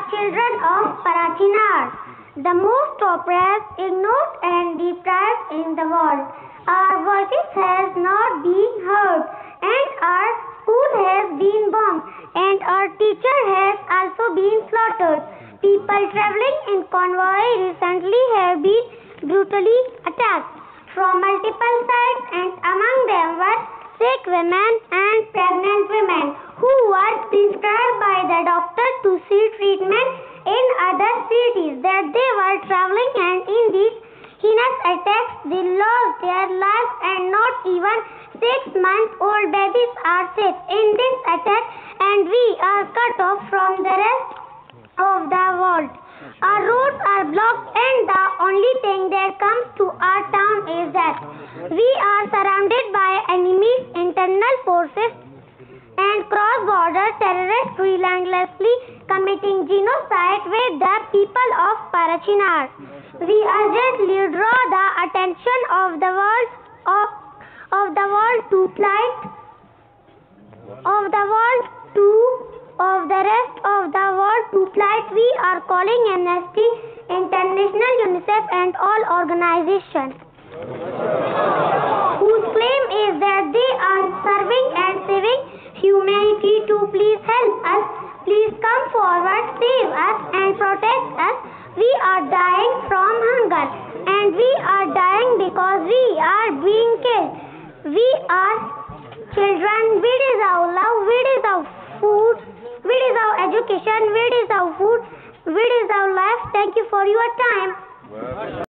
children of Parachinar, the most oppressed, ignored and deprived in the world. Our voices have not been heard, and our school has been bombed, and our teacher has also been slaughtered. People traveling in convoy recently have been brutally attacked from multiple sides, and among them were sick women and pregnant women who were prescribed by the doctor to seek treatment in other cities that they were traveling, and in these heinous attacks they lost their lives, and not even 6-month-old babies are safe in this attack, and we are cut off from the rest of the world. Our roads are blocked, and the only thing that comes to our town is that we are surrounded by enemies, internal forces, and cross-border terrorists relentlessly committing genocide with the people of Parachinar. We urgently draw the attention of the rest of the world to flight. We are calling Amnesty International, UNICEF, and all organizations whose claim is that they are serving and saving humanity to please help us. Please come forward, save us, and protect us. We are dying from hunger, and we are dying because we are being killed. We are children. We deserve love. We deserve food. We deserve education. We deserve food. We deserve life. Thank you for your time.